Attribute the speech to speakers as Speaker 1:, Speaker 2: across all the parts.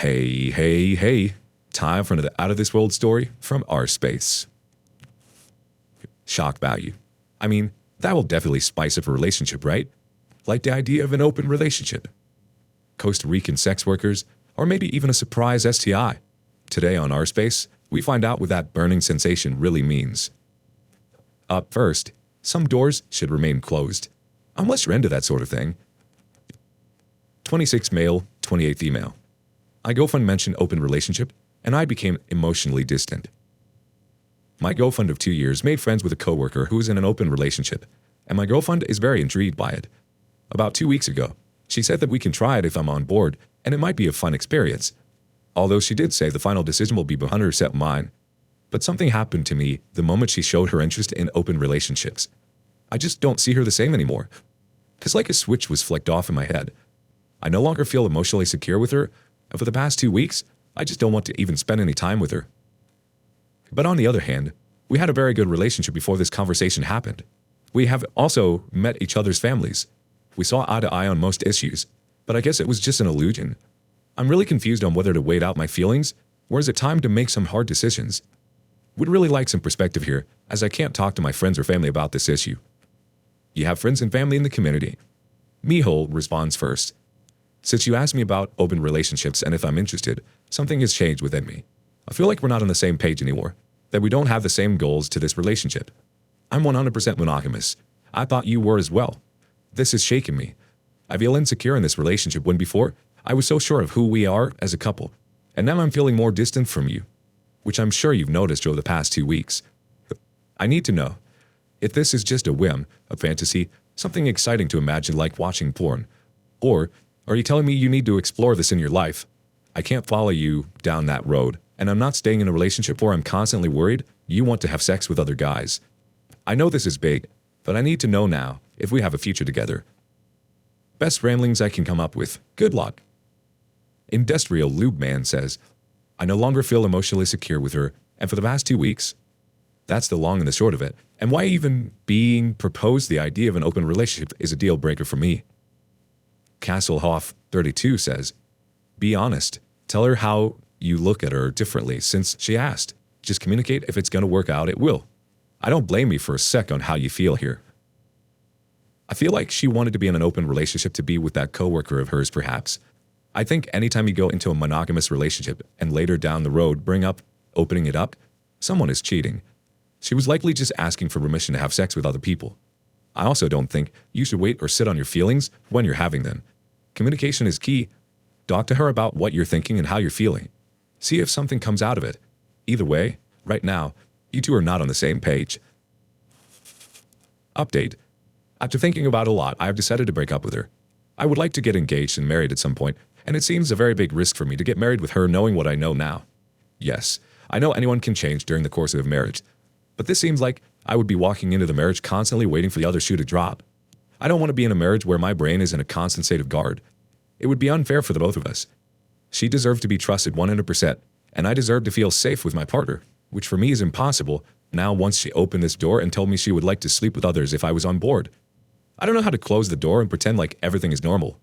Speaker 1: Hey. Time for another out of this world story from our space. Shock value. I mean, that will definitely spice up a relationship, right? Like the idea of an open relationship. Costa Rican sex workers, or maybe even a surprise STI. Today on our space, we find out what that burning sensation really means. Up first, some doors should remain closed, unless you're into that sort of thing. 26 male, 28 female. My girlfriend mentioned open relationship, and I became emotionally distant. My girlfriend of 2 years made friends with a coworker who is in an open relationship, and my girlfriend is very intrigued by it. About 2 weeks ago, she said that we can try it if I'm on board, and it might be a fun experience. Although she did say the final decision will be 100% mine. But something happened to me the moment she showed her interest in open relationships. I just don't see her the same anymore. It's like a switch was flicked off in my head. I no longer feel emotionally secure with her, and for the past 2 weeks, I just don't want to even spend any time with her. But on the other hand, we had a very good relationship before this conversation happened. We have also met each other's families. We saw eye to eye on most issues, but I guess it was just an illusion. I'm really confused on whether to wait out my feelings, or is it time to make some hard decisions? Would really like some perspective here, as I can't talk to my friends or family about this issue. You have friends and family in the community. Mihol responds first. Since you asked me about open relationships and if I'm interested, something has changed within me. I feel like we're not on the same page anymore, that we don't have the same goals to this relationship. I'm 100% monogamous. I thought you were as well. This has shaken me. I feel insecure in this relationship when before, I was so sure of who we are as a couple, and now I'm feeling more distant from you, which I'm sure you've noticed over the past 2 weeks. I need to know if this is just a whim, a fantasy, something exciting to imagine like watching porn, or are you telling me you need to explore this in your life? I can't follow you down that road, and I'm not staying in a relationship where I'm constantly worried you want to have sex with other guys. I know this is big, but I need to know now if we have a future together. Best ramblings I can come up with. Good luck. Industrial Lube Man says, I no longer feel emotionally secure with her, and for the past 2 weeks. That's the long and the short of it, and why even being proposed the idea of an open relationship is a deal breaker for me. Castlehoff 32 says, be honest. Tell her how you look at her differently since she asked. Just communicate. If it's going to work out, it will. I don't blame you for a sec on how you feel here. I feel like she wanted to be in an open relationship to be with that coworker of hers, perhaps. I think anytime you go into a monogamous relationship and later down the road bring up opening it up, someone is cheating. She was likely just asking for permission to have sex with other people. I also don't think you should wait or sit on your feelings when you're having them. Communication is key. Talk to her about what you're thinking and how you're feeling. See if something comes out of it. Either way, right now, you two are not on the same page. Update. After thinking about it a lot, I have decided to break up with her. I would like to get engaged and married at some point, and it seems a very big risk for me to get married with her knowing what I know now. Yes, I know anyone can change during the course of marriage, but this seems like I would be walking into the marriage constantly waiting for the other shoe to drop. I don't want to be in a marriage where my brain is in a constant state of guard. It would be unfair for the both of us. She deserves to be trusted 100%, and I deserve to feel safe with my partner, which for me is impossible now once she opened this door and told me she would like to sleep with others if I was on board. I don't know how to close the door and pretend like everything is normal.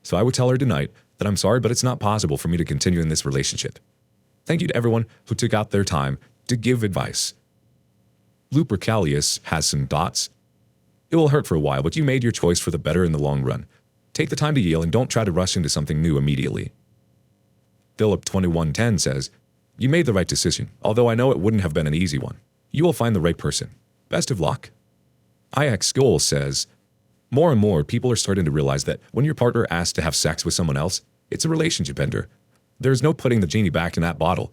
Speaker 1: So I would tell her tonight that I'm sorry, but it's not possible for me to continue in this relationship. Thank you to everyone who took out their time to give advice. Lupercalius has some thoughts. It will hurt for a while, but you made your choice for the better in the long run. Take the time to yield and don't try to rush into something new immediately. Philip2110 says, you made the right decision, although I know it wouldn't have been an easy one. You will find the right person. Best of luck. IX Goal says, more and more people are starting to realize that when your partner asks to have sex with someone else, it's a relationship ender. There's no putting the genie back in that bottle.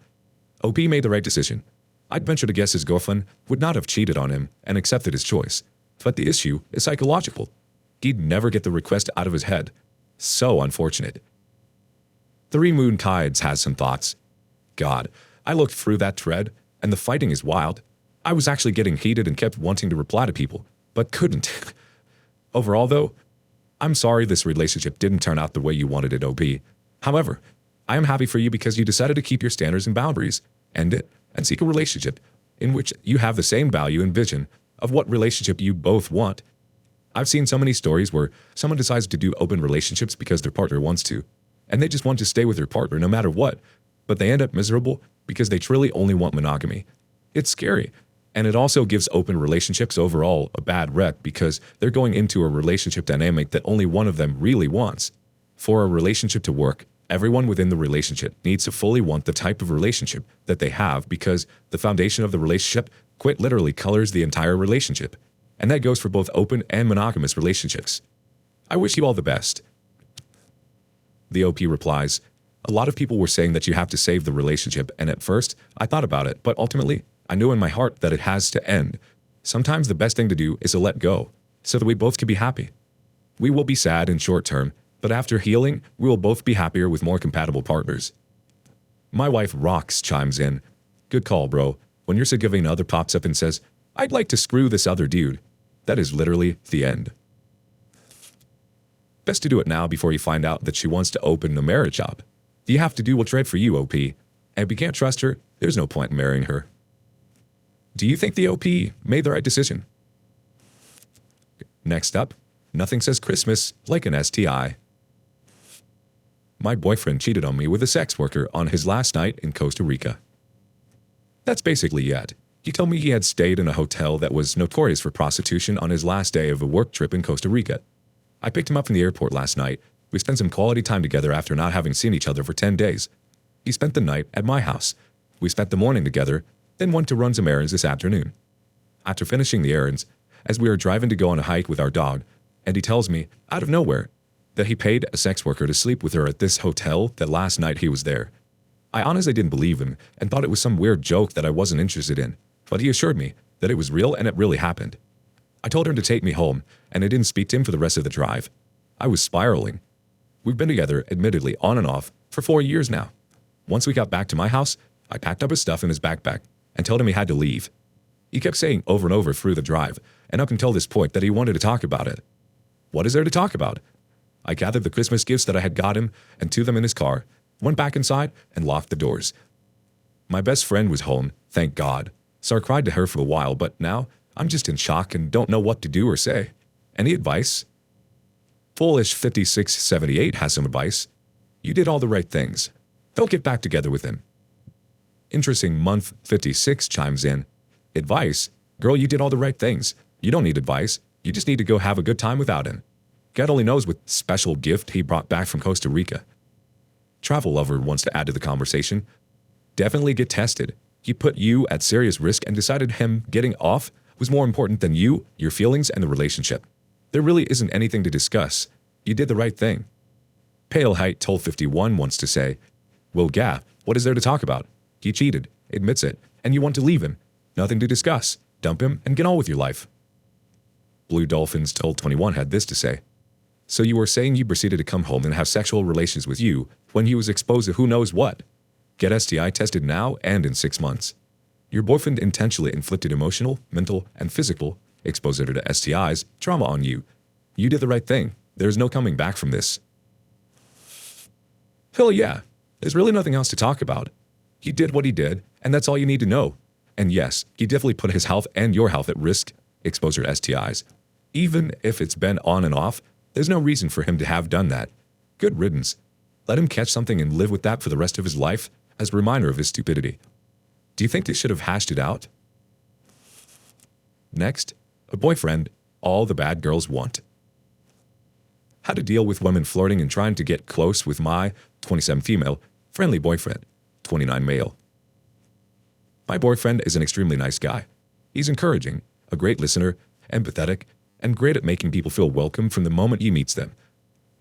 Speaker 1: OP made the right decision. I'd venture to guess his girlfriend would not have cheated on him and accepted his choice. But the issue is psychological. He'd never get the request out of his head. So unfortunate. 3 Moon Tides has some thoughts. God, I looked through that thread, and the fighting is wild. I was actually getting heated and kept wanting to reply to people, but couldn't. Overall, though, I'm sorry this relationship didn't turn out the way you wanted it, OP. However, I am happy for you because you decided to keep your standards and boundaries, end it, and seek a relationship in which you have the same value and vision of what relationship you both want. I've seen so many stories where someone decides to do open relationships because their partner wants to, and they just want to stay with their partner no matter what, but they end up miserable because they truly only want monogamy. It's scary. And it also gives open relationships overall a bad rep because they're going into a relationship dynamic that only one of them really wants. For a relationship to work, everyone within the relationship needs to fully want the type of relationship that they have because the foundation of the relationship quite literally colors the entire relationship. And that goes for both open and monogamous relationships. I wish you all the best. The OP replies, a lot of people were saying that you have to save the relationship, and at first, I thought about it, but ultimately, I knew in my heart that it has to end. Sometimes the best thing to do is to let go, so that we both can be happy. We will be sad in short term, but after healing, we will both be happier with more compatible partners. My wife Rox chimes in, good call, bro. When your significant other pops up and says, I'd like to screw this other dude, that is literally the end. Best to do it now before you find out that she wants to open a marriage shop. You have to do what's right for you, OP. And if you can't trust her, there's no point in marrying her. Do you think the OP made the right decision? Next up, nothing says Christmas like an STI. My boyfriend cheated on me with a sex worker on his last night in Costa Rica. That's basically it. He told me he had stayed in a hotel that was notorious for prostitution on his last day of a work trip in Costa Rica. I picked him up from the airport last night. We spent some quality time together after not having seen each other for 10 days. He spent the night at my house. We spent the morning together, then went to run some errands this afternoon. After finishing the errands, as we were driving to go on a hike with our dog, and he tells me, out of nowhere, that he paid a sex worker to sleep with her at this hotel that last night he was there. I honestly didn't believe him and thought it was some weird joke that I wasn't interested in, but he assured me that it was real and it really happened. I told him to take me home, and I didn't speak to him for the rest of the drive. I was spiraling. We've been together, admittedly, on and off, for 4 years now. Once we got back to my house, I packed up his stuff in his backpack and told him he had to leave. He kept saying over and over through the drive, and up until this point that he wanted to talk about it. What is there to talk about? I gathered the Christmas gifts that I had got him and threw them in his car, went back inside, and locked the doors. My best friend was home, thank God, so I cried to her for a while, but now I'm just in shock and don't know what to do or say. Any advice? Foolish 5678 has some advice. You did all the right things. Don't get back together with him. Interesting month 56 chimes in. Advice? Girl, you did all the right things. You don't need advice. You just need to go have a good time without him. God only knows what special gift he brought back from Costa Rica. Travel Lover wants to add to the conversation. Definitely get tested. He put you at serious risk and decided him getting off was more important than you, your feelings, and the relationship. There really isn't anything to discuss. You did the right thing. Pale Height Toll 51 wants to say, well, Gav, what is there to talk about? He cheated, admits it, and you want to leave him. Nothing to discuss. Dump him and get on with your life. Blue Dolphins Toll 21 had this to say. So you were saying you proceeded to come home and have sexual relations with you when he was exposed to who knows what? Get STI tested now and in 6 months. Your boyfriend intentionally inflicted emotional, mental, and physical exposure to STIs, trauma on you. You did the right thing. There's no coming back from this. Hell yeah, there's really nothing else to talk about. He did what he did, and that's all you need to know. And yes, he definitely put his health and your health at risk, exposure to STIs. Even if it's been on and off, there's no reason for him to have done that. Good riddance. Let him catch something and live with that for the rest of his life as a reminder of his stupidity. Do you think they should have hashed it out? Next, a boyfriend all the bad girls want. How to deal with women flirting and trying to get close with my 27 female, friendly boyfriend, 29 male. My boyfriend is an extremely nice guy. He's encouraging, a great listener, empathetic, and great at making people feel welcome from the moment he meets them.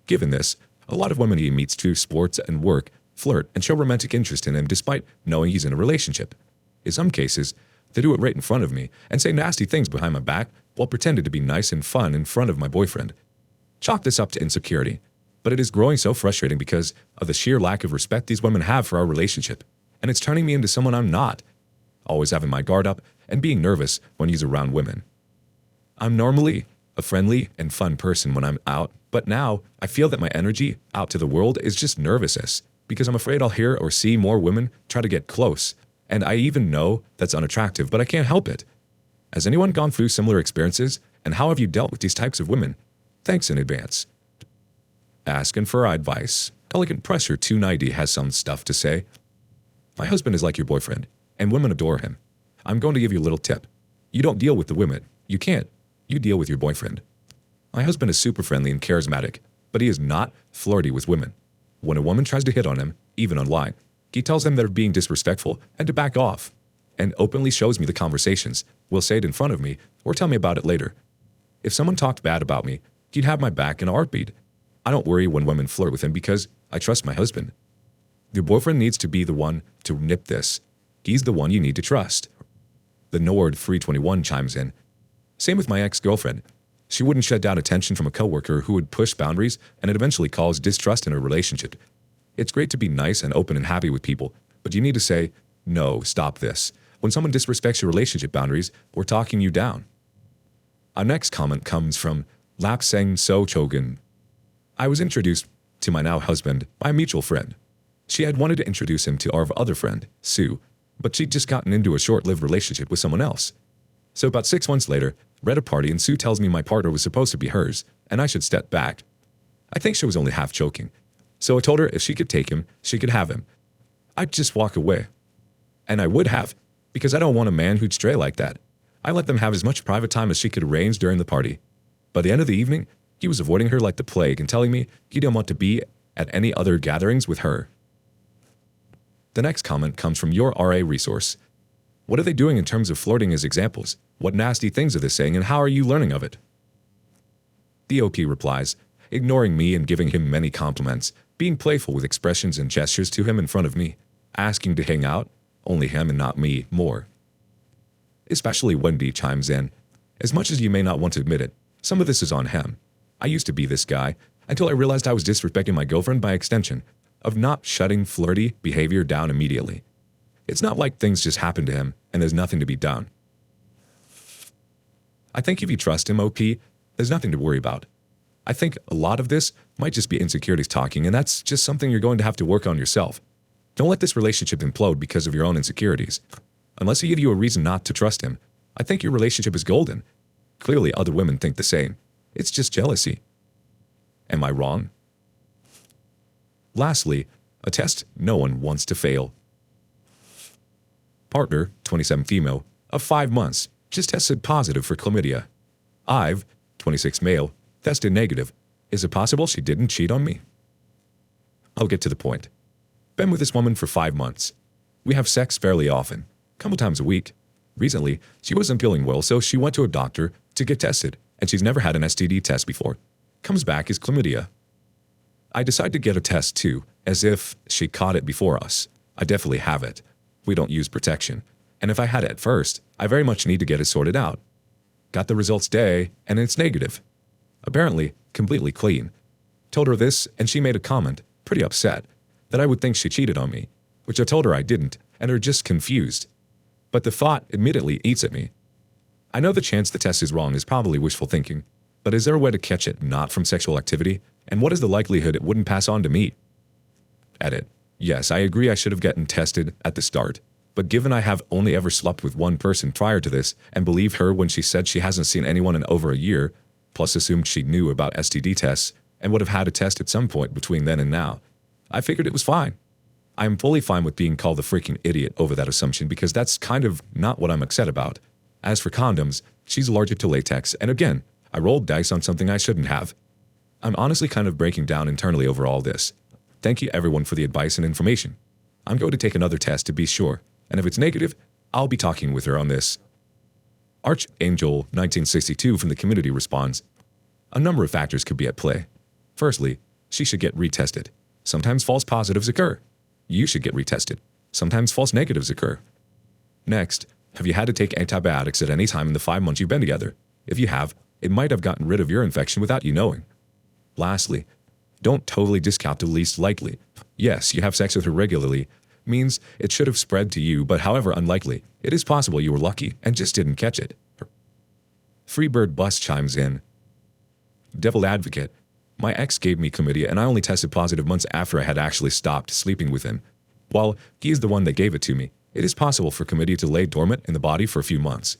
Speaker 1: Given this, a lot of women he meets through sports and work flirt and show romantic interest in him despite knowing he's in a relationship. In some cases, they do it right in front of me and say nasty things behind my back while pretending to be nice and fun in front of my boyfriend. Chalk this up to insecurity, but it is growing so frustrating because of the sheer lack of respect these women have for our relationship, and it's turning me into someone I'm not, always having my guard up and being nervous when he's around women. I'm normally a friendly and fun person when I'm out, but now I feel that my energy out to the world is just nervousness because I'm afraid I'll hear or see more women try to get close, and I even know that's unattractive, but I can't help it. Has anyone gone through similar experiences, and how have you dealt with these types of women? Thanks in advance. Asking for advice. Elegant Pressure 290 has some stuff to say. My husband is like your boyfriend, and women adore him. I'm going to give you a little tip. You don't deal with the women. You can't. You deal with your boyfriend. My husband is super friendly and charismatic, but he is not flirty with women. When a woman tries to hit on him, even online, he tells them they're being disrespectful and to back off, and openly shows me the conversations, will say it in front of me, or tell me about it later. If someone talked bad about me, he'd have my back in a heartbeat. I don't worry when women flirt with him because I trust my husband. Your boyfriend needs to be the one to nip this. He's the one you need to trust. The Nord 321 chimes in. Same with my ex-girlfriend. She wouldn't shut down attention from a coworker who would push boundaries, and it eventually caused distrust in her relationship. It's great to be nice and open and happy with people, but you need to say, no, stop this, when someone disrespects your relationship boundaries or talking you down. Our next comment comes from Lapsang So Chogan. I was introduced to my now husband by a mutual friend. She had wanted to introduce him to our other friend, Sue, but she'd just gotten into a short-lived relationship with someone else. So about 6 months later, we're at a party and Sue tells me my partner was supposed to be hers, and I should step back. I think she was only half joking. So I told her if she could take him, she could have him. I'd just walk away. And I would have, because I don't want a man who'd stray like that. I let them have as much private time as she could arrange during the party. By the end of the evening, he was avoiding her like the plague and telling me he didn't want to be at any other gatherings with her. The next comment comes from your RA resource. What are they doing in terms of flirting as examples? What nasty things are they saying and how are you learning of it? The OP replies, ignoring me and giving him many compliments, being playful with expressions and gestures to him in front of me, asking to hang out, only him and not me, more. Especially Wendy chimes in. As much as you may not want to admit it, some of this is on him. I used to be this guy until I realized I was disrespecting my girlfriend by extension, of not shutting flirty behavior down immediately. It's not like things just happen to him and there's nothing to be done. I think if you trust him, OP, there's nothing to worry about. I think a lot of this might just be insecurities talking, and that's just something you're going to have to work on yourself. Don't let this relationship implode because of your own insecurities. Unless he give you a reason not to trust him, I think your relationship is golden. Clearly other women think the same. It's just jealousy. Am I wrong? Lastly, a test no one wants to fail. Partner, 27 female, of 5 months, just tested positive for chlamydia. I've, 26 male, tested negative. Is it possible she didn't cheat on me? I'll get to the point. Been with this woman for 5 months. We have sex fairly often, a couple times a week. Recently, she wasn't feeling well, so she went to a doctor to get tested, and she's never had an STD test before. Comes back as chlamydia. I decide to get a test too, as if she caught it before us. I definitely have it. We don't use protection. And if I had it at first, I very much need to get it sorted out. Got the results today, and it's negative. Apparently, completely clean. Told her this, and she made a comment, pretty upset, that I would think she cheated on me, which I told her I didn't, and are just confused. But the thought immediately eats at me. I know the chance the test is wrong is probably wishful thinking, but is there a way to catch it not from sexual activity? And what is the likelihood it wouldn't pass on to me? Edit. Yes, I agree I should have gotten tested at the start, but given I have only ever slept with one person prior to this and believe her when she said she hasn't seen anyone in over a year, plus assumed she knew about STD tests and would have had a test at some point between then and now, I figured it was fine. I am fully fine with being called a freaking idiot over that assumption because that's kind of not what I'm upset about. As for condoms, she's allergic to latex, and again, I rolled dice on something I shouldn't have. I'm honestly kind of breaking down internally over all this. Thank you everyone for the advice and information. I'm going to take another test to be sure, and if it's negative, I'll be talking with her on this. Archangel 1962 from the community responds, a number of factors could be at play. Firstly, she should get retested. Sometimes false positives occur. You should get retested. Sometimes false negatives occur. Next, have you had to take antibiotics at any time in the 5 months you've been together? If you have, it might have gotten rid of your infection without you knowing. Lastly, don't totally discount the least likely. Yes, you have sex with her regularly, means it should have spread to you, but however unlikely, it is possible you were lucky and just didn't catch it. Freebird Bus chimes in. Devil advocate. My ex gave me chlamydia and I only tested positive months after I had actually stopped sleeping with him. While he is the one that gave it to me, it is possible for chlamydia to lay dormant in the body for a few months.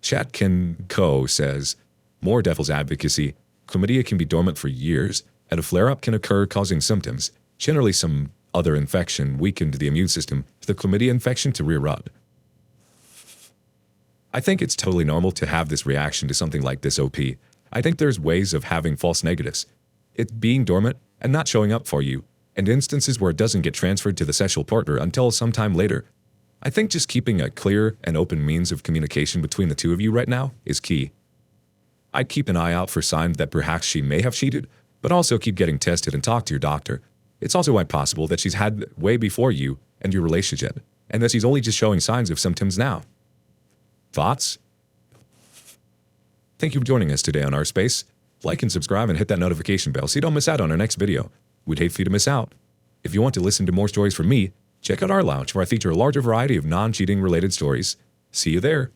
Speaker 1: Chatkin Co. says, more devil's advocacy, chlamydia can be dormant for years, and a flare-up can occur causing symptoms, generally some other infection weakened the immune system, the chlamydia infection to rear up. I think it's totally normal to have this reaction to something like this OP. I think there's ways of having false negatives. It's being dormant and not showing up for you, and instances where it doesn't get transferred to the sexual partner until sometime later. I think just keeping a clear and open means of communication between the two of you right now is key. I'd keep an eye out for signs that perhaps she may have cheated, but also keep getting tested and talk to your doctor. It's also quite possible that she's had way before you and your relationship, and that she's only just showing signs of symptoms now. Thoughts? Thank you for joining us today on Our Space. Like and subscribe and hit that notification bell so you don't miss out on our next video. We'd hate for you to miss out. If you want to listen to more stories from me, check out our lounge where I feature a larger variety of non-cheating related stories. See you there.